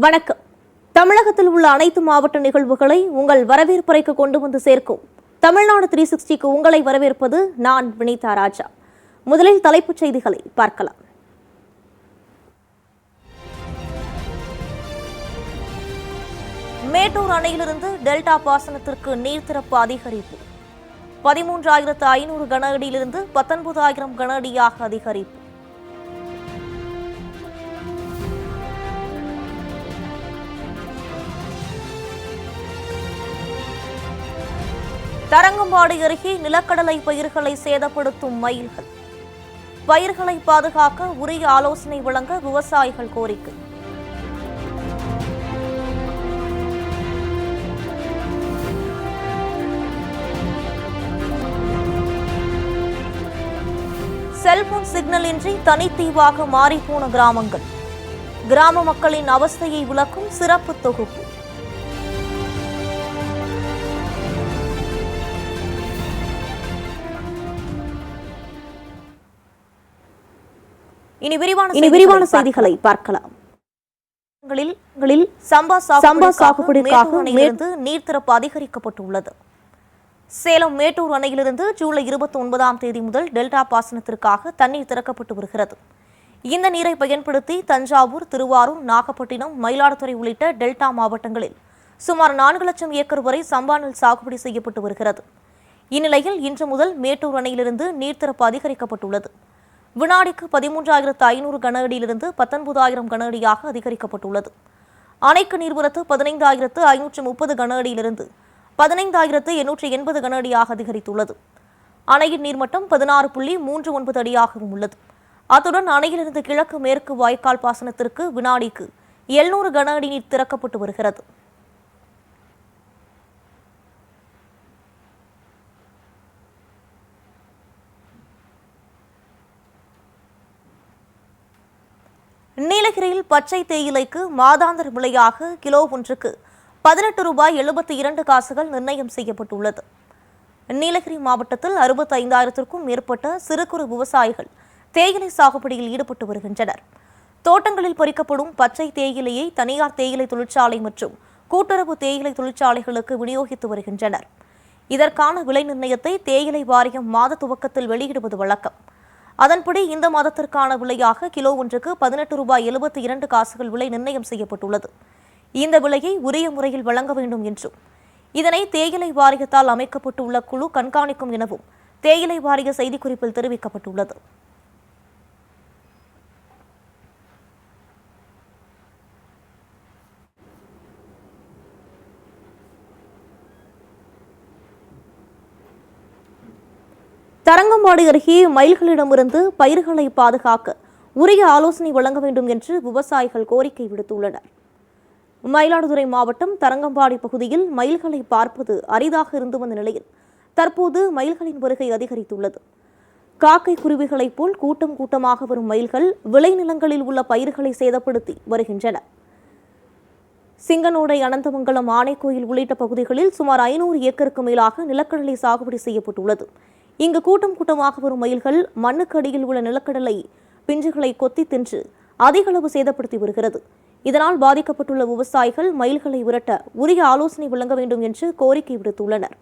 வணக்கம். தமிழகத்தில் உள்ள அனைத்து மாவட்ட நிகழ்வுகளை உங்கள் வரவேற்பறைக்கு கொண்டு வந்து சேர்க்கும் தமிழ்நாடு 360க்கு உங்களை வரவேற்பது நான் வினிதா ராஜா. முதலில் தலைப்புச் செய்திகளை பார்க்கலாம். மேட்டூர் அணையிலிருந்து டெல்டா பாசனத்திற்கு நீர் திறப்பு அதிகரிப்பு. 13,500 கன அடியிலிருந்து 19,000 கன அடியாக அதிகரிப்பு. தரங்கம்பாடி அருகே நிலக்கடலை பயிர்களை சேதப்படுத்தும் மயில்கள். பயிர்களை பாதுகாக்க உரிய ஆலோசனை வழங்க விவசாயிகள் கோரிக்கை. செல்போன் சிக்னல் இன்றி தனித்தீவாக மாறிப்போன கிராமங்கள். கிராம மக்களின் அவஸ்தையை விளக்கும் சிறப்பு தொகுப்பு. இனி விரிவான செய்திகளை பார்க்கலாம். சம்பா சாகுபடிக்காக நீர் திறப்பு அதிகரிக்கப்பட்டுள்ளது. சேலம் மேட்டூர் அணையிலிருந்து ஜூலை 29ஆம் தேதி முதல் டெல்டா பாசனத்திற்காக தண்ணீர் திறக்கப்பட்டு வருகிறது. இந்த நீரை பயன்படுத்தி தஞ்சாவூர், திருவாரூர், நாகப்பட்டினம், மயிலாடுதுறை உள்ளிட்ட டெல்டா மாவட்டங்களில் சுமார் 4 லட்சம் ஏக்கர் வரை சம்பா நெல் சாகுபடி செய்யப்பட்டு வருகிறது. இந்நிலையில் இன்று முதல் மேட்டூர் அணையிலிருந்து நீர் திறப்பு அதிகரிக்கப்பட்டுள்ளது. வினாடிக்கு 13,500 கன அடியிலிருந்து 19,000 கன அடியாக அதிகரிக்கப்பட்டுள்ளது. அணைக்கு நீர்வரத்து 15,530 கன அடியிலிருந்து 15,880 கன அடியாக அதிகரித்துள்ளது. அணையின் நீர்மட்டம் 16.39 அடியாகவும் உள்ளது. அத்துடன் அணையிலிருந்து கிழக்கு மேற்கு வாய்க்கால் பாசனத்திற்கு வினாடிக்கு 700 கன அடி நீர் திறக்கப்பட்டு வருகிறது. நீலகிரியில் பச்சை தேயிலைக்கு மாதாந்திர விலையாக கிலோ ஒன்றுக்கு 18 ரூபாய் 72 காசுகள் நிர்ணயம் செய்யப்பட்டுள்ளது. நீலகிரி மாவட்டத்தில் 65,000க்கும் மேற்பட்ட சிறு குறு விவசாயிகள் தேயிலை சாகுபடியில் ஈடுபட்டு வருகின்றனர். தோட்டங்களில் பறிக்கப்படும் பச்சை தேயிலையை தனியார் தேயிலை தொழிற்சாலை மற்றும் கூட்டுறவு தேயிலை தொழிற்சாலைகளுக்கு விநியோகித்து வருகின்றனர். இதற்கான விலை நிர்ணயத்தை தேயிலை வாரியம் மாத துவக்கத்தில் வெளியிடுவது வழக்கம். அதன்படி இந்த மாதத்திற்கான விலையாக கிலோ ஒன்றுக்கு 18 ரூபாய் 72 காசுகள் விலை நிர்ணயம் செய்யப்பட்டுள்ளது. இந்த விலையை உரிய முறையில் வழங்க வேண்டும் என்றும் இதனை தேயிலை வாரியத்தால் அமைக்கப்பட்டுள்ள குழு கண்காணிக்கும் எனவும் தேயிலை வாரிய செய்திக்குறிப்பில் தெரிவிக்கப்பட்டுள்ளது. தரங்கம்பாடி அருகே மயில்களிடமிருந்து பயிர்களை பாதுகாக்க உரிய ஆலோசனை வழங்க வேண்டும் என்று விவசாயிகள் கோரிக்கை விடுத்துள்ளனர். மயிலாடுதுறை மாவட்டம் தரங்கம்பாடி பகுதியில் மயில்களை பார்ப்பது அரிதாக இருந்து வந்த நிலையில் தற்போது மயில்களின் வருகை அதிகரித்துள்ளது. காக்கை குருவிகளைப் போல் கூட்டம் கூட்டமாக வரும் மயில்கள் விளைநிலங்களில் உள்ள பயிர்களை சேதப்படுத்தி வருகின்றன. சிங்கனோடை, அனந்தமங்கலம், ஆனைக்கோயில் உள்ளிட்ட பகுதிகளில் சுமார் 500 ஏக்கருக்கு மேலாக நிலக்கடலை சாகுபடி செய்யப்பட்டுள்ளது. இங்கு கூட்டம் கூட்டமாக வரும் மயில்கள் மண்ணுக்கு அடியில் உள்ள நிலக்கடலை பிஞ்சுகளை கொத்தி தின்று அதிக அளவு சேதப்படுத்தி வருகிறது. இதனால் பாதிக்கப்பட்டுள்ள விவசாயிகள் மயில்களை விரட்ட உரிய ஆலோசனை வழங்க வேண்டும் என்று கோரிக்கை விடுத்துள்ளனர்.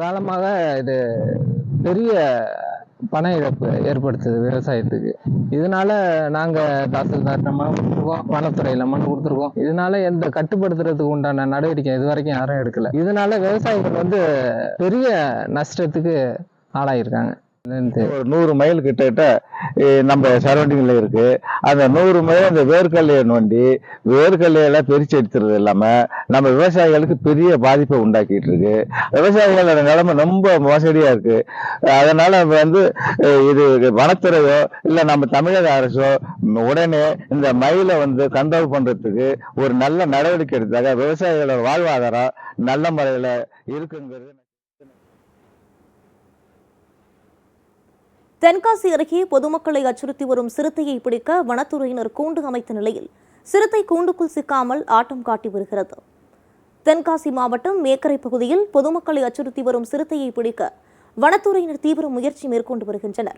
காலமாக இது பெரிய பண இழப்பு ஏற்படுத்துது விவசாயத்துக்கு. இதனால நாங்க தாசில்தார் மனு கொடுத்துருக்கோம், வனத்துறையில மனு கொடுத்துருக்கோம். இதனால எந்த கட்டுப்படுத்துறதுக்கு உண்டான நடவடிக்கை இது வரைக்கும் யாரும் எடுக்கல. இதனால விவசாயிகள் பெரிய நஷ்டத்துக்கு ஆளாயிருக்காங்க. 100 மைல் கிட்ட நம்ம சரௌண்டிங்ல இருக்கு. அந்த 100 மைல் அந்த வேர்க்கல்லையை நோண்டி வேர்க்கல்லையில பிரிச்சு எடுத்துறது இல்லாம நம்ம விவசாயிகளுக்கு பெரிய பாதிப்பை உண்டாக்கிட்டு இருக்கு. விவசாயிகளோட நிலைமை ரொம்ப மோசடியா இருக்கு. அதனால இது வனத்துறையோ இல்ல நம்ம தமிழக அரசோ உடனே இந்த மயிலை கண்ட்ரோல் பண்றதுக்கு ஒரு நல்ல நடவடிக்கை எடுத்தாங்க விவசாயிகளோட வாழ்வாதாரம் நல்ல முறையில இருக்குங்கிறது. தென்காசி அருகே பொதுமக்களை அச்சுறுத்தி வரும் சிறுத்தையை பிடிக்க வனத்துறையினர் கூண்டு அமைத்த நிலையில் சிறுத்தை கூண்டுக்குள் சிக்காமல் ஆட்டம் காட்டி வருகிறது. தென்காசி மாவட்டம் மேக்கரை பகுதியில் பொதுமக்களை அச்சுறுத்தி வரும் சிறுத்தையை பிடிக்க வனத்துறையினர் தீவிர முயற்சி மேற்கொண்டு வருகின்றனர்.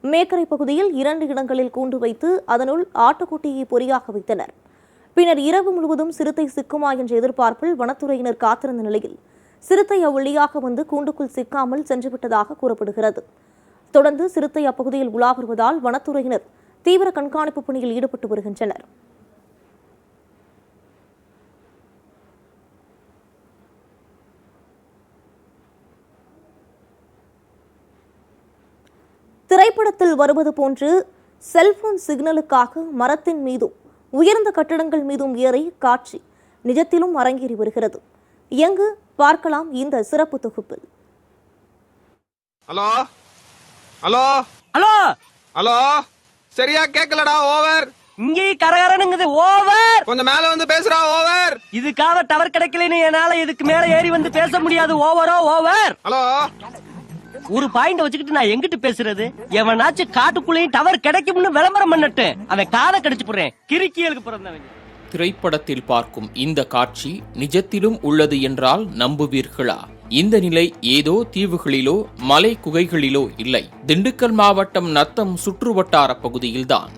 மேக்கரை பகுதியில் 2 இடங்களில் கூண்டு வைத்து அதனுள் ஆட்டுக்குட்டியை பொறியாக வைத்தனர். பின்னர் இரவு முழுவதும் சிறுத்தை சிக்குமா என்ற எதிர்பார்ப்பில் வனத்துறையினர் காத்திருந்த நிலையில் சிறுத்தை அவ்வழியாக வந்து கூண்டுக்குள் சிக்காமல் சென்றுவிட்டதாக கூறப்படுகிறது. தொடர்ந்து சிறுத்தை அப்பகுதியில் உலா வருவதால் வனத்துறையினர் தீவிர கண்காணிப்பு பணியில் ஈடுபட்டு வருகின்றனர். திரைப்படத்தில் வருவது போன்று செல்போன் சிக்னலுக்காக மரத்தின் மீதும் உயர்ந்த கட்டடங்கள் மீதும் ஏறி காட்சி நிஜத்திலும் அரங்கேறி வருகிறது. எங்கு பார்க்கலாம் இந்த சிறப்பு தொகுப்பில். ஹலோ ஹலோ ஹலோ ஹலோ, சரியா கேக்கலடா. ஓவர். இங்கே கரகரனுங்குது. ஓவர். கொஞ்சம் மேல வந்து பேசுறா. ஓவர். இதுக்காக டவர் கிடைக்கலன்னு என்னால இதுக்கு மேல ஏறி வந்து பேச முடியாது. ஓவரோ ஓவர். ஹலோ, ஒரு பாயிண்ட் வச்சுக்கிட்டு நான் எங்கிட்டு பேசுறது? எவனாச்சும் காட்டுக்குள்ளேயும் டவர் கிடைக்கும்னு விளம்பரம் பண்ணட்டு அவன் காதை கடிச்சு போடுறேன். கிறுக்கியலுக்கு பிறந்தவன். திரைப்படத்தில் பார்க்கும் இந்த காட்சி நிஜத்திலும் உள்ளது என்றால் நம்புவீர்களா? இந்த நிலை ஏதோ தீவுகளிலோ மலை குகைகளிலோ இல்லை, திண்டுக்கல் மாவட்டம் நத்தம் சுற்றுவட்டார பகுதியில்தான்.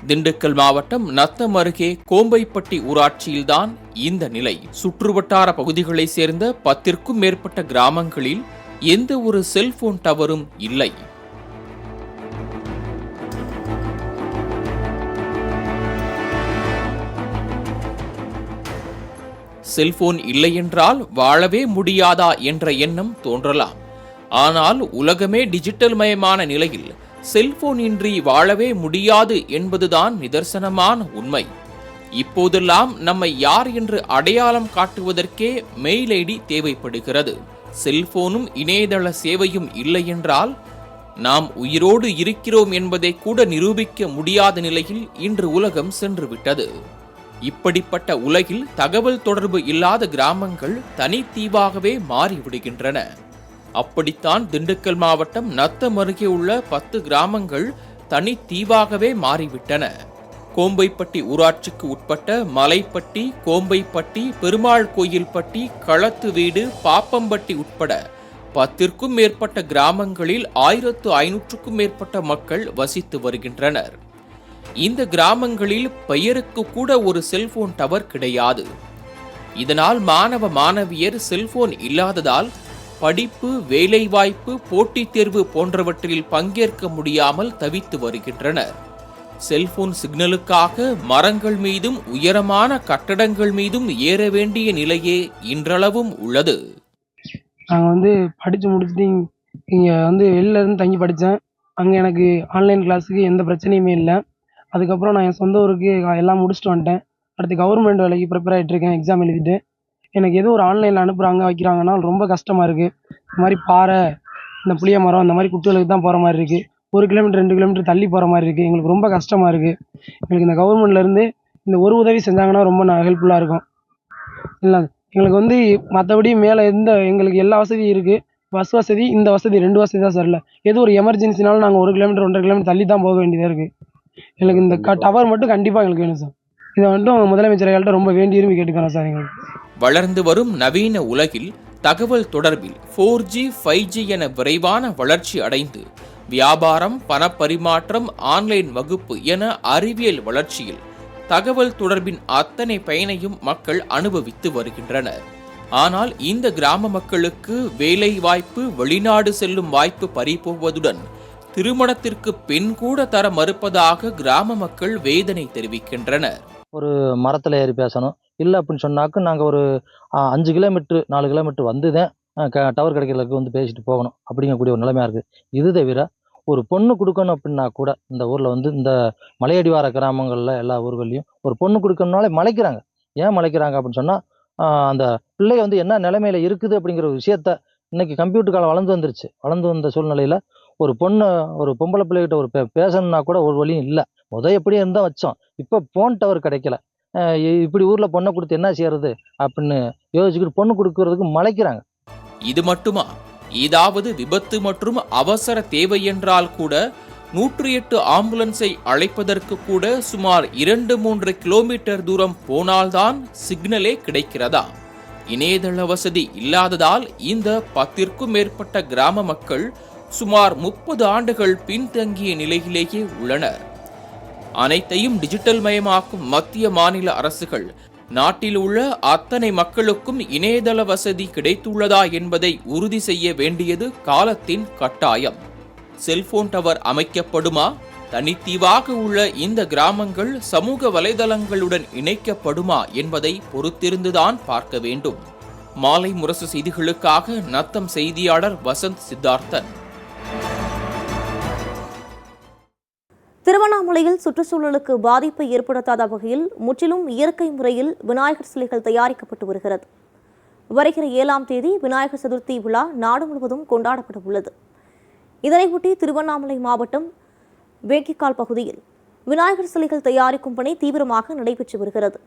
திண்டுக்கல் மாவட்டம் நத்தம் அருகே கோம்பைப்பட்டி ஊராட்சியில்தான் இந்த நிலை. சுற்றுவட்டார பகுதிகளைச் சேர்ந்த 10ற்கும் மேற்பட்ட கிராமங்களில் எந்த ஒரு செல்போன் டவரும் இல்லை. செல்போன் இல்லையென்றால் வாழவே முடியாதா என்ற எண்ணம் தோன்றலாம். ஆனால் உலகமே டிஜிட்டல் மயமான நிலையில் செல்போன் இன்றி வாழவே முடியாது என்பதுதான் நிதர்சனமான உண்மை. இப்போதெல்லாம் நம்மை யார் என்று அடையாளம் காட்டுவதற்கே மெயில் ஐடி தேவைப்படுகிறது. செல்போனும் இணையதள சேவையும் இல்லை என்றால் நாம் உயிரோடு இருக்கிறோம் என்பதை கூட நிரூபிக்க முடியாத நிலையில் இன்று உலகம் சென்றுவிட்டது. இப்படிப்பட்ட உலகில் தகவல் தொடர்பு இல்லாத கிராமங்கள் தனித்தீவாகவே மாறிவிடுகின்றன. அப்படித்தான் திண்டுக்கல் மாவட்டம் நத்தம் அருகே உள்ள 10 கிராமங்கள் தனித்தீவாகவே மாறிவிட்டன. கோம்பைப்பட்டி ஊராட்சிக்கு உட்பட்ட மலைப்பட்டி, கோம்பைப்பட்டி, பெருமாள் கோயில்பட்டி, களத்து வீடு, பாப்பம்பட்டி உட்பட 10ற்கும் மேற்பட்ட கிராமங்களில் 1500க்கும் மேற்பட்ட மக்கள் வசித்து வருகின்றனர். இந்த கிராமங்களில் பெயருக்கு கூட ஒரு செல்போன் டவர் கிடையாது. இதனால் மாணவ மாணவியர் செல்போன் இல்லாததால் படிப்பு, வேலைவாய்ப்பு, போட்டித் தேர்வு போன்றவற்றில் பங்கேற்க முடியாமல் தவித்து வருகின்றனர். செல்போன் சிக்னலுக்காக மரங்கள் மீதும் உயரமான கட்டடங்கள் மீதும் ஏற வேண்டிய நிலையே இன்றளவும் உள்ளது. நாங்கள் படித்து முடிச்சுட்டு இங்கே வெளில இருந்து தங்கி படித்தேன். அங்கே எனக்கு ஆன்லைன் கிளாஸுக்கு எந்த பிரச்சனையுமே இல்லை. அதுக்கப்புறம் நான் என் சொந்த ஊருக்கு எல்லாம் முடிச்சுட்டு வந்துட்டேன். அடுத்து கவர்மெண்ட் வேலைக்கு ப்ரிப்பேர் ஆகிட்டு இருக்கேன். எக்ஸாம் எழுதிட்டு எனக்கு ஏதோ ஒரு ஆன்லைனில் அனுப்புகிறாங்க வைக்கிறாங்கன்னா ரொம்ப கஷ்டமாக இருக்குது. இந்த மாதிரி பாறை, இந்த புளிய மரம், இந்த மாதிரி குட்டுகளுக்கு தான் போகிற மாதிரி இருக்குது. 1 கிலோமீட்டர் 2 கிலோமீட்டர் தள்ளி போகிற மாதிரி இருக்குது. எங்களுக்கு ரொம்ப கஷ்டமாக இருக்குது. எங்களுக்கு இந்த கவர்மெண்ட்லேருந்து இந்த ஒரு உதவி செஞ்சாங்கன்னா ரொம்ப ஹெல்ப்ஃபுல்லாக இருக்கும். இல்லை எங்களுக்கு மற்றபடி மேலே எங்களுக்கு எல்லா வசதியும் இருக்குது. பஸ் வசதி, இந்த வசதி 2 வசதி தான் சார் இல்லை. ஏதோ ஒரு எமர்ஜென்சினாலும் நாங்கள் 1 கிலோமீட்டர் 1.5 கிலோமீட்டர் தள்ளி தான் போக வேண்டியதாக இருக்குது. எங்களுக்கு இந்த டவர் மட்டும் கண்டிப்பாக எங்களுக்கு வேணும் சார். இதை முதலமைச்சர்கள்ட்ட ரொம்ப வேண்டி விரும்பி கேட்டுக்கிறோம் சார். எங்களுக்கு வளர்ந்து வரும் நவீன உலகில் தகவல் தொடர்பில் 4G, 5G என விரைவான வளர்ச்சி அடைந்து வியாபாரம், பணப்பரிமாற்றம், ஆன்லைன் வகுப்பு என அறிவியல் வளர்ச்சியில் தகவல் தொடர்பின் அத்தனை பயனையும் மக்கள் அனுபவித்து வருகின்றனர். ஆனால் இந்த கிராம மக்களுக்கு வேலை வாய்ப்பு, வெளிநாடு செல்லும் வாய்ப்பு பறிபோவதுடன் திருமணத்திற்கு பெண் கூட தர மறுப்பதாக கிராம மக்கள் வேதனை தெரிவிக்கின்றனர். ஒரு மரத்தில் ஏறி பேசணும் இல்லை அப்படின்னு சொன்னாக்க நாங்கள் ஒரு 5 கிலோமீட்டர் 4 கிலோமீட்டர் வந்துதான் டவர் கிடைக்கிறதுக்கு பேசிட்டு போகணும் அப்படிங்கக்கூடிய ஒரு நிலைமையாக இருக்குது. இது தவிர ஒரு பொண்ணு கொடுக்கணும் அப்படின்னா கூட இந்த ஊரில் இந்த மலையடிவார கிராமங்களில் எல்லா ஊர்கள்லையும் ஒரு பொண்ணு கொடுக்கணுனாலே மலைக்கிறாங்க. ஏன் மலைக்கிறாங்க அப்படின்னு சொன்னால் அந்த பிள்ளை என்ன நிலைமையில இருக்குது அப்படிங்கிற ஒரு விஷயத்த இன்னைக்கு கம்ப்யூட்டர் காலம் வளர்ந்து வந்துருச்சு. வளர்ந்து வந்த சூழ்நிலையில் ஒரு பொம்பளை பிள்ளைகிட்ட ஒரு பேசணும்னா கூட ஒரு வழியும் இல்லை. எப்படியே இருந்தால் வச்சோம். இப்போ போன் டவர் கிடைக்கல. இப்படி ஊரில் பொண்ணை கொடுத்து என்ன செய்யறது அப்படின்னு யோசிச்சுக்கிட்டு பொண்ணு கொடுக்கறதுக்கு மலைக்கிறாங்க. இது மட்டுமா? ஏதாவது விபத்து மற்றும் அவசர தேவை என்றால் கூட 108 ஆம்புலன்ஸை அழைப்பதற்கு கூட சுமார் 2-3 கிலோமீட்டர் தூரம் போனால்தான் சிக்னலே கிடைக்கிறதா? இணையதள வசதி இல்லாததால் இந்த 10ற்கும் மேற்பட்ட கிராம மக்கள் சுமார் 30 ஆண்டுகள் பின்தங்கிய நிலையிலேயே உள்ளனர். அனைத்தையும் டிஜிட்டல் மயமாக்கும் மத்திய மாநில அரசுகள் நாட்டில் உள்ள அத்தனை மக்களுக்கும் இணையதள வசதி கிடைத்துள்ளதா என்பதை உறுதி செய்ய வேண்டியது காலத்தின் கட்டாயம். Cellphone tower அமைக்கப்படுமா? தனித்தீவாக உள்ள இந்த கிராமங்கள் சமூக வலைதளங்களுடன் இணைக்கப்படுமா என்பதை பொறுத்திருந்துதான் பார்க்க வேண்டும். மாலை முரசு செய்திகளுக்காக நத்தம் செய்தியாளர் வசந்த் சித்தார்த்தன். திருவண்ணாமலையில் சுற்றுச்சூழலுக்கு பாதிப்பை ஏற்படுத்தாத வகையில் முற்றிலும் இயற்கை முறையில் விநாயகர் சிலைகள் தயாரிக்கப்பட்டு வருகிறது. வருகிற 7ஆம் தேதி விநாயகர் சதுர்த்தி விழா நாடு முழுவதும் கொண்டாடப்பட உள்ளது. இதனையொட்டி திருவண்ணாமலை மாவட்டம் வேங்கிக்கால் பகுதியில் விநாயகர் சிலைகள் தயாரிக்கும் பணி தீவிரமாக நடைபெற்று வருகிறது.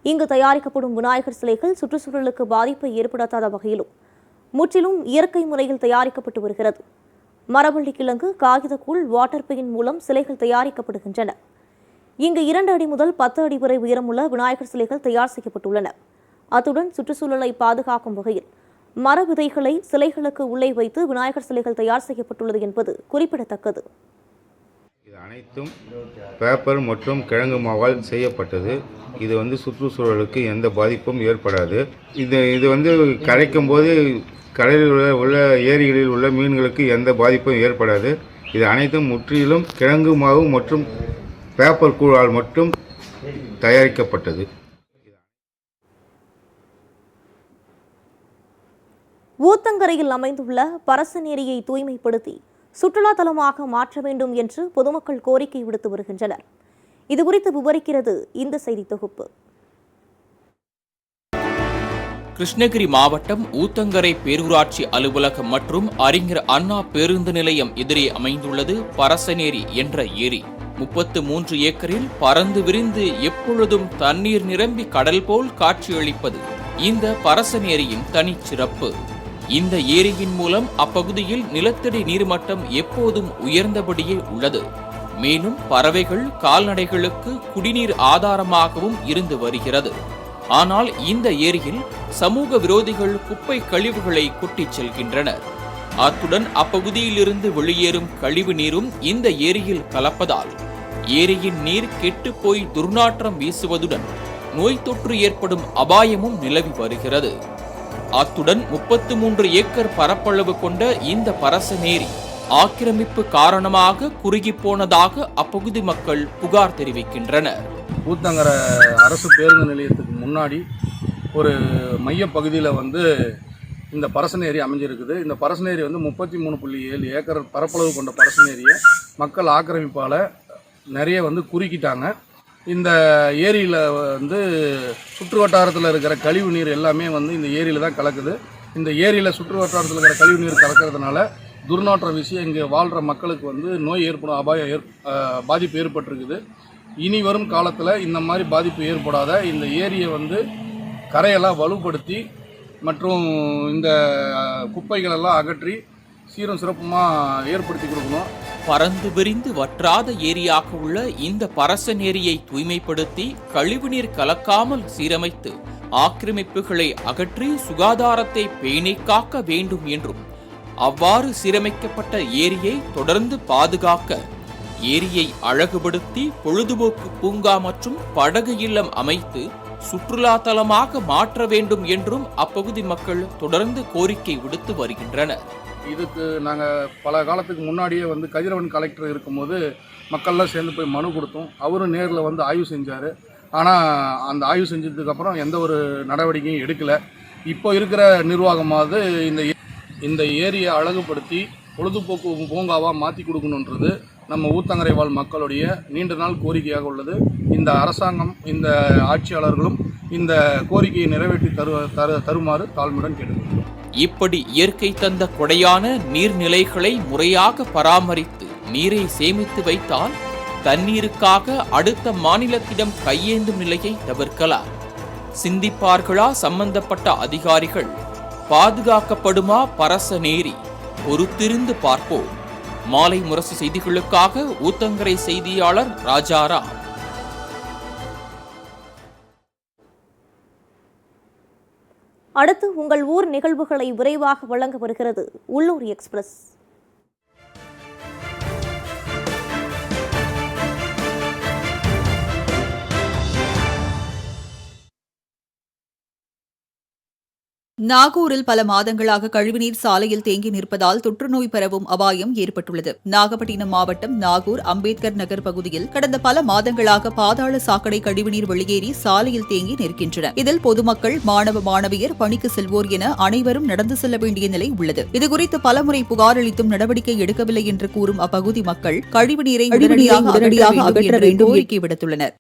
இங்கு தயாரிக்கப்படும் விநாயகர் சிலைகள் சுற்றுச்சூழலுக்கு பாதிப்பை ஏற்படுத்தாத வகையிலும் முற்றிலும் இயற்கை முறையில் தயாரிக்கப்பட்டு வருகிறது. மரவள்ளி கிழங்கு, காகிதக்கூழ், வாட்டர் பெயின் மூலம் சிலைகள் தயாரிக்கப்படுகின்றன. இங்கு 2 அடி முதல் 10 அடி வரை உயரமுள்ள விநாயகர் சிலைகள் தயார் செய்யப்பட்டுள்ளன. அத்துடன் சுற்றுச்சூழலை பாதுகாக்கும் வகையில் மர விதைகளை சிலைகளுக்கு உள்ளே வைத்து விநாயகர் சிலைகள் தயார் செய்யப்பட்டுள்ளது என்பது குறிப்பிடத்தக்கது. இது அனைத்தும் பேப்பர் மற்றும் கிழங்கு மாவால் செய்யப்பட்டது. இது சுற்றுச்சூழலுக்கு எந்த பாதிப்பும் ஏற்படாது. இது கரைக்கும் போது கடலில் உள்ள ஏரிகளில் உள்ள மீன்களுக்கு எந்த பாதிப்பும் ஏற்படாது. இது அனைத்தும் முற்றிலும் கிழங்கு மாவு மற்றும் பேப்பர் கூழால் மட்டும் தயாரிக்கப்பட்டது. ஊத்தங்கரையில் அமைந்துள்ள பரசன் ஏரியை தூய்மைப்படுத்தி சுற்றுலா தலமாக மாற்ற வேண்டும் என்று பொதுமக்கள் கோரிக்கை விடுத்து வருகின்றனர். இதுகுறித்து விவரிக்கிறது இந்த செய்தி தொகுப்பு. கிருஷ்ணகிரி மாவட்டம் ஊத்தங்கரை பேரூராட்சி அலுவலகம் மற்றும் அறிஞர் அண்ணா பேருந்து நிலையம் எதிரே அமைந்துள்ளது பரசனேரி என்ற ஏரி. 33 ஏக்கரில் பறந்து விரிந்து எப்பொழுதும் தண்ணீர் நிரம்பி கடல் போல் காட்சியளிப்பது இந்த பரசனேரியின் தனிச்சிறப்பு. இந்த ஏரியின் மூலம் அப்பகுதியில் நிலத்தடி நீர்மட்டம் எப்போதும் உயர்ந்தபடியே உள்ளது. மேலும் பறவைகள், கால்நடைகளுக்கு குடிநீர் ஆதாரமாகவும் இருந்து வருகிறது. ஆனால் இந்த ஏரியில் சமூக விரோதிகள் குப்பை கழிவுகளை கொட்டிச் செல்கின்றனர். அத்துடன் அப்பகுதியிலிருந்து வெளியேறும் கழிவு நீரும் இந்த ஏரியில் கலப்பதால் ஏரியின் நீர் கெட்டுப் போய் துர்நாற்றம் வீசுவதுடன் நோய் தொற்று ஏற்படும் அபாயமும் நிலவி வருகிறது. அத்துடன் 33 ஏக்கர் பரப்பளவு கொண்ட இந்த பரசனேரி ஆக்கிரமிப்பு காரணமாக குறுகி போனதாக அப்பகுதி மக்கள் புகார் தெரிவிக்கின்றனர். ஊத்தங்கரை அரசு பேருந்து நிலையத்துக்கு முன்னாடி ஒரு மையப்பகுதியில் இந்த பரசனேரி அமைஞ்சிருக்குது. இந்த பரசனேரி 33.7 ஏக்கர் பரப்பளவு கொண்ட பரசனேரியை மக்கள் ஆக்கிரமிப்பால் நிறைய குறுக்கிட்டாங்க. இந்த ஏரியில் சுற்று வட்டாரத்தில் இருக்கிற கழிவு நீர் எல்லாமே இந்த ஏரியில் தான் கலக்குது. இந்த ஏரியில் சுற்று வட்டாரத்தில் இருக்கிற கழிவு நீர் கலக்கிறதுனால துர்நாற்ற விஷயம் இங்கே வாழ்கிற மக்களுக்கு நோய் ஏற்படும் பாதிப்பு ஏற்பட்டிருக்குது. இனி வரும் காலத்தில் இந்த மாதிரி பாதிப்பு ஏற்படாத இந்த ஏரியை கரையெல்லாம் வலுப்படுத்தி மற்றும் இந்த குப்பைகளெல்லாம் அகற்றி சீரும் சிறப்புமாக ஏற்படுத்தி கொடுக்கணும். பறந்து விரிந்து வற்றாத ஏரியாக உள்ள இந்த பரசன் ஏரியை தூய்மைப்படுத்தி கழிவுநீர் கலக்காமல் சீரமைத்து ஆக்கிரமிப்புகளை அகற்றி சுகாதாரத்தை பேணி காக்க வேண்டும் என்றும் அவ்வாறு சீரமைக்கப்பட்ட ஏரியை தொடர்ந்து பாதுகாக்க ஏரியை அழகுபடுத்தி பொழுதுபோக்கு பூங்கா மற்றும் படகு இல்லம் அமைத்து சுற்றுலா தலமாக மாற்ற வேண்டும் என்றும் அப்பகுதி மக்கள் தொடர்ந்து கோரிக்கை விடுத்து வருகின்றனர். இதுக்கு நாங்கள் பல காலத்துக்கு முன்னாடியே கதிரவன் கலெக்டர் இருக்கும்போது மக்கள்லாம் சேர்ந்து போய் மனு கொடுத்தோம். அவரும் நேரில் ஆய்வு செஞ்சார். ஆனால் அந்த ஆய்வு செஞ்சதுக்கப்புறம் எந்த ஒரு நடவடிக்கையும் எடுக்கலை. இப்போ இருக்கிற நிர்வாகமாவது இந்த ஏரியை அழகுபடுத்தி பொழுதுபோக்கு பூங்காவாக மாற்றி கொடுக்கணுன்றது நம்ம ஊத்தங்கரை வாழ் மக்களுடைய நீண்ட நாள் கோரிக்கையாக உள்ளது. இந்த அரசாங்கம், இந்த ஆட்சியாளர்களும் இந்த கோரிக்கையை நிறைவேற்றி தருமாறு தாழ்மையுடன் கேட்டுக்கொள்கிறோம். இப்படி இயற்கை தந்த கொடையான நீர்நிலைகளை முறையாக பராமரித்து நீரை சேமித்து வைத்தால் தண்ணீருக்காக அடுத்த மாநிலத்திடம் கையேந்தும் நிலையை தவிர்க்கலாம். சிந்திப்பார்களா சம்பந்தப்பட்ட அதிகாரிகள்? பாதுகாக்கப்படுமா பரசனேரி? பொறுத்திருந்து பார்ப்போம். மாலை முரசு செய்திகளுக்காக ஊத்தங்கரை செய்தியாளர் ராஜாராம். அடுத்து உங்கள் ஊர் நிகழ்வுகளை விரைவாக வழங்க வருகிறது உள்ளூர் எக்ஸ்பிரஸ். நாகூரில் பல மாதங்களாக கழிவுநீர் சாலையில் தேங்கி நிற்பதால் தொற்றுநோய் பரவும் அபாயம் ஏற்பட்டுள்ளது. நாகப்பட்டினம் மாவட்டம் நாகூர் அம்பேத்கர் நகர் பகுதியில் கடந்த பல மாதங்களாக பாதாள சாக்கடை கழிவுநீர் வெளியேறி சாலையில் தேங்கி நிற்கின்றன. இதில் பொதுமக்கள், மாணவ மாணவியர், பணிக்கு செல்வோர் என அனைவரும் நடந்து செல்ல வேண்டிய நிலை உள்ளது. இதுகுறித்து பலமுறை புகார் அளித்தும் நடவடிக்கை எடுக்கவில்லை என்று கூறும் அப்பகுதி மக்கள் கழிவுநீரை உடனடியாக அகற்ற வேண்டும் கோரிக்கை விடுத்துள்ளனர்.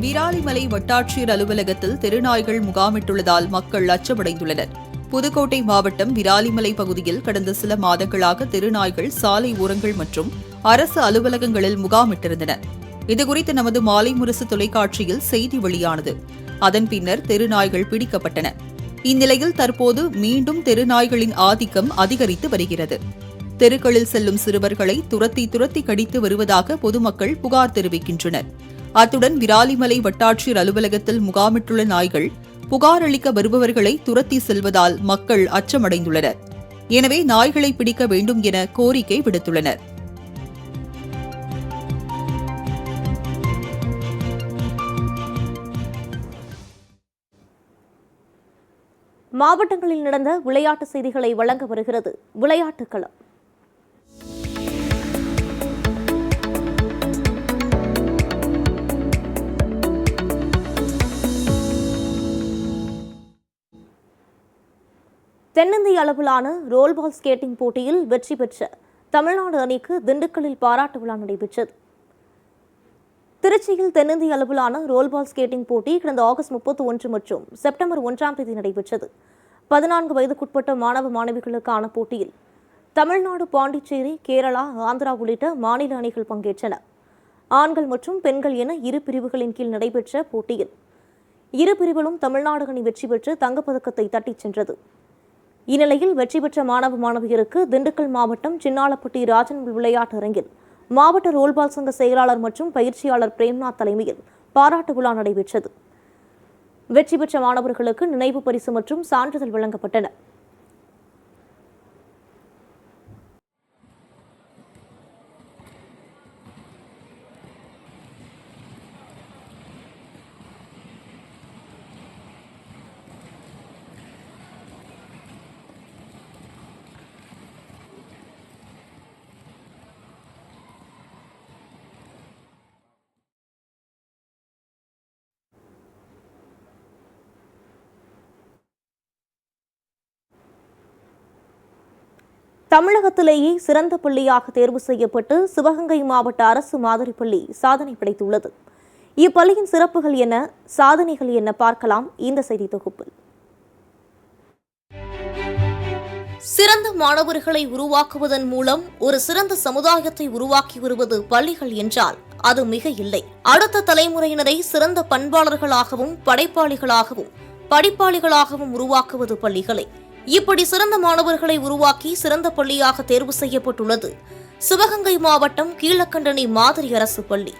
விராலிமலை வட்டாட்சியர் அலுவலகத்தில் தெருநாய்கள் முகாமிட்டுள்ளதால் மக்கள் அச்சமடைந்துள்ளனர். புதுக்கோட்டை மாவட்டம் விராலிமலை பகுதியில் கடந்த சில மாதங்களாக தெருநாய்கள் சாலை ஓரங்கள் மற்றும் அரசு அலுவலகங்களில் முகாமிட்டிருந்தன. இதுகுறித்து நமது மாலை முரசு தொலைக்காட்சியில் செய்தி வெளியானது. அதன் பின்னர் தெருநாய்கள் பிடிக்கப்பட்டன. இந்நிலையில் தற்போது மீண்டும் தெருநாய்களின் ஆதிக்கம் அதிகரித்து வருகிறது. தெருக்களில் செல்லும் சிறுவர்களை துரத்தி கடித்து வருவதாக பொதுமக்கள் புகார் தெரிவிக்கின்றனர். அத்துடன் விராலிமலை வட்டாட்சியர் அலுவலகத்தில் முகாமிட்டுள்ள நாய்கள் புகார் அளிக்க வருபவர்களை துரத்தி செல்வதால் மக்கள் அச்சமடைந்துள்ளனர். எனவே நாய்களை பிடிக்க வேண்டும் என கோரிக்கை விடுத்துள்ளனர். மாவட்டங்களில் நடந்த விளையாட்டு செய்திகளை வழங்க வருகிறது விளையாட்டுக் களம். தென்னிந்திய அளவிலான ரோல்பால் ஸ்கேட்டிங் போட்டியில் வெற்றி பெற்ற தமிழ்நாடு அணிக்கு திண்டுக்கல்லில் பாராட்டு விழா நடைபெற்றது. திருச்சியில் தென்னிந்திய அளவிலான ரோல்பால் ஸ்கேட்டிங் போட்டி கடந்த ஆகஸ்ட் 31 மற்றும் செப்டம்பர் 1 நடைபெற்றது. 14 வயதுக்குட்பட்ட மாணவ மாணவிகளுக்கான போட்டியில் தமிழ்நாடு, பாண்டிச்சேரி, கேரளா, ஆந்திரா உள்ளிட்ட மாநில அணிகள் பங்கேற்றன. ஆண்கள் மற்றும் பெண்கள் என இரு பிரிவுகளின் கீழ் நடைபெற்ற போட்டியில் இரு பிரிவிலும் தமிழ்நாடு அணி வெற்றி பெற்று தங்கப்பதக்கத்தை தட்டிச் சென்றது. இந்நிலையில் வெற்றி பெற்ற மாணவ மாணவியருக்கு திண்டுக்கல் மாவட்டம் சின்னாளப்பட்டி ராஜன் விளையாட்டு அரங்கில் மாவட்ட ரோல்பால் சங்க செயலாளர் மற்றும் பயிற்சியாளர் பிரேம்நாத் தலைமையில் பாராட்டு விழா நடைபெற்றது. வெற்றி பெற்ற மாணவர்களுக்கு நினைவு பரிசு மற்றும் சான்றிதழ் வழங்கப்பட்டன. தமிழகத்திலேயே சிறந்த பள்ளியாக தேர்வு செய்யப்பட்டு சிவகங்கை மாவட்ட அரசு மாதிரி பள்ளி சாதனை படைத்துள்ளது. இப்பள்ளியின் சிறப்புகள் என்ன, சாதனைகள் என்ன பார்க்கலாம் இந்த செய்தி தொகுப்பில். சிறந்த மாணவர்களை உருவாக்குவதன் மூலம் ஒரு சிறந்த சமுதாயத்தை உருவாக்கி வருவது பள்ளிகள் என்றால் அது மிக இல்லை. அடுத்த தலைமுறையினரை சிறந்த பண்பாளர்களாகவும் படைப்பாளிகளாகவும் படிப்பாளிகளாகவும் உருவாக்குவது பள்ளிகளை. இப்படி சிறந்த மாணவர்களை உருவாக்கி சிறந்த பள்ளியாக தேர்வு செய்யப்பட்டுள்ளது சிவகங்கை மாவட்டம் கீழக்கண்டனி மாதிரி அரசு பள்ளி.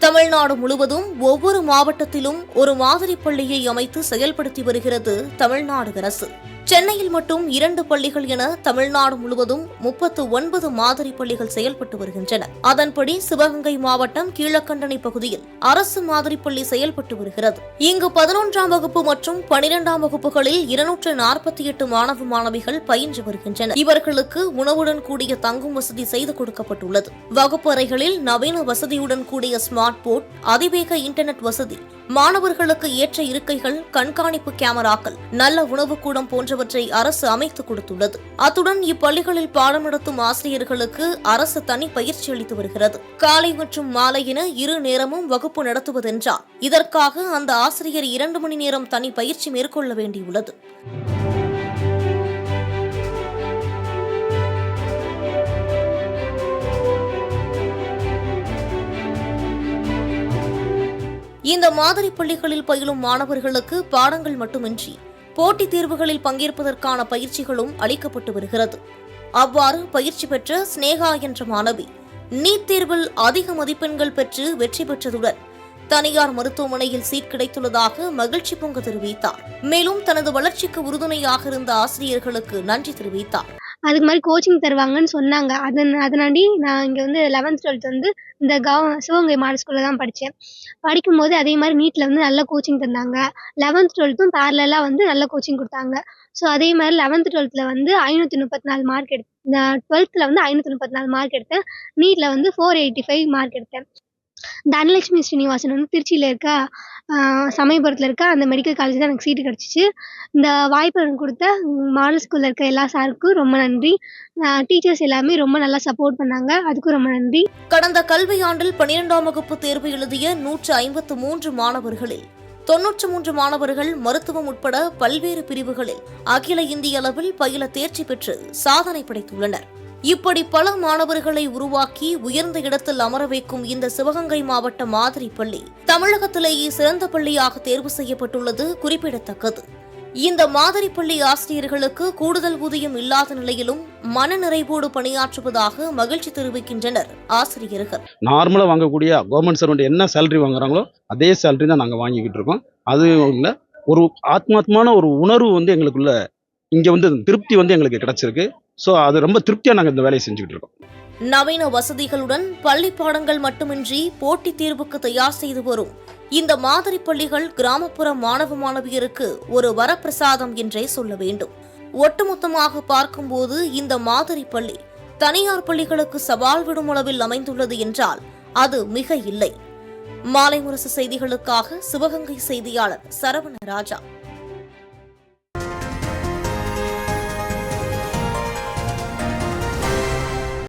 தமிழ்நாடு முழுவதும் ஒவ்வொரு மாவட்டத்திலும் ஒரு மாதிரி பள்ளியை அமைத்து செயல்படுத்தி வருகிறது தமிழ்நாடு அரசு. சென்னையில் மட்டும் 2 பள்ளிகள் என தமிழ்நாடு முழுவதும் 39 மாதிரி பள்ளிகள் செயல்பட்டு வருகின்றன. அதன்படி சிவகங்கை மாவட்டம் கீழக்கண்டனி பகுதியில் அரசு மாதிரி பள்ளி செயல்பட்டு வருகிறது. இங்கு 11ஆம் வகுப்பு மற்றும் 12ஆம் வகுப்புகளில் 248 மாணவ மாணவிகள் பயின்று வருகின்றனர். இவர்களுக்கு உணவுடன் கூடிய தங்கும் வசதி செய்து கொடுக்கப்பட்டுள்ளது. வகுப்பு அறைகளில் நவீன வசதியுடன் கூடிய ஸ்மார்ட் போர்ட், அதிவேக இன்டர்நெட் வசதி, மாணவர்களுக்கு ஏற்ற இருக்கைகள், கண்காணிப்பு கேமராக்கள், நல்ல உணவுக்கூடம் போன்றவற்றை அரசு அமைத்துக் கொடுத்துள்ளது. அத்துடன் இப்பள்ளிகளில் பாடம் நடத்தும் ஆசிரியர்களுக்கு அரசு தனி பயிற்சி அளித்து வருகிறது. காலை மற்றும் மாலை என 2 நேரமும் வகுப்பு நடத்துவதென்றால் இதற்காக அந்த ஆசிரியர் 2 மணி நேரம் தனி பயிற்சி மேற்கொள்ள வேண்டியுள்ளது. இந்த மாதிரி பள்ளிகளில் பயிலும் மாணவர்களுக்கு பாடங்கள் மட்டுமின்றி போட்டித் தேர்வுகளில் பங்கேற்பதற்கான பயிற்சிகளும் அளிக்கப்பட்டு வருகிறது. அவ்வாறு பயிற்சி பெற்ற ஸ்னேகா என்ற மாணவி நீட் தேர்வில் அதிக மதிப்பெண்கள் பெற்று வெற்றி பெற்றதுடன் தனியார் மருத்துவமனையில் சீட் கிடைத்துள்ளதாக மகிழ்ச்சி பொங்க தெரிவித்தார். மேலும் தனது வளர்ச்சிக்கு உறுதுணையாக இருந்த ஆசிரியர்களுக்கு நன்றி தெரிவித்தார். அதுக்கு மாதிரி கோச்சிங் தருவாங்கன்னு சொன்னாங்க. அதனாடி நான் இங்கே வந்து 11th 12th வந்து இந்த சிவகங்கை மாடல் ஸ்கூலில் தான் படித்தேன். படிக்கும்போது அதே மாதிரி நீட்டில் வந்து நல்ல கோச்சிங் தந்தாங்க. 11th 12th பேரலாக வந்து நல்ல கோச்சிங் கொடுத்தாங்க. ஸோ அதே மாதிரி 11th 12th வந்து 534 மார்க் எடுத்தேன். 12th வந்து 534 மார்க் எடுத்தேன். நீட்டில் வந்து 485 மார்க் எடுத்தேன். தனலட்சுமி ஸ்ரீனிவாசன் வந்து திருச்சியில் இருக்க சமயபுரத்தில் இருக்க அந்த மெடிக்கல் காலேஜ் தான் எனக்கு சீட்டு கிடச்சிச்சு. இந்த வாய்ப்பு எனக்கு கொடுத்த மாடல் ஸ்கூலில் இருக்க எல்லா சாருக்கும் ரொம்ப நன்றி. டீச்சர்ஸ் எல்லாமே ரொம்ப நல்லா சப்போர்ட் பண்ணாங்க. அதுக்கும் ரொம்ப நன்றி. கடந்த கல்வியாண்டில் 12ஆம் வகுப்பு தேர்வு எழுதிய 153 மாணவர்களில் 93 மாணவர்கள் மருத்துவம் உட்பட பல்வேறு பிரிவுகளில் அகில இந்திய அளவில் பயில தேர்ச்சி பெற்று சாதனை படைத்துள்ளனர். இப்படி பல மாணவர்களை உருவாக்கி உயர்ந்த இடத்தில் அமர வைக்கும் இந்த சிவகங்கை மாவட்ட மாதிரி பள்ளி தமிழகத்திலேயே சிறந்த பள்ளியாக தேர்வு செய்யப்பட்டுள்ளது குறிப்பிடத்தக்கது. இந்த மாதிரி பள்ளி ஆசிரியர்களுக்கு கூடுதல் ஊதியம் இல்லாத நிலையிலும் மனநிறைவோடு பணியாற்றுவதாக மகிழ்ச்சி தெரிவிக்கின்றனர் ஆசிரியர்கள். நார்மலாக வாங்கக்கூடிய கவர்மெண்ட் சர்வெண்ட் என்ன சேலரி வாங்குறாங்களோ அதே சேலரி தான் நாங்கள் வாங்கிக்கிட்டு இருக்கோம். அது இல்லை, ஒரு ஆத்மாத்மான ஒரு உணர்வு வந்து எங்களுக்குள்ள இங்கே வந்து திருப்தி வந்து எங்களுக்கு கிடைச்சிருக்கு. ஸோ அது ரொம்ப திருப்தியாக நாங்கள் இந்த வேலையை செஞ்சுக்கிட்டு இருக்கோம். நவீன வசதிகளுடன் பள்ளி பாடங்கள் மட்டுமின்றி போட்டித் தேர்வுக்கு தயார் செய்து வரும் இந்த மாதிரி பள்ளிகள் கிராமப்புற மாணவ மாணவியருக்கு ஒரு வரப்பிரசாதம் என்றே சொல்ல வேண்டும். ஒட்டுமொத்தமாக பார்க்கும்போது இந்த மாதிரி பள்ளி தனியார் பள்ளிகளுக்கு சவால் விடும் அளவில் அமைந்துள்ளது என்றால் அது மிக இல்லை. மாலை முரசு செய்திகளுக்காக சிவகங்கை செய்தியாளர் சரவண ராஜா.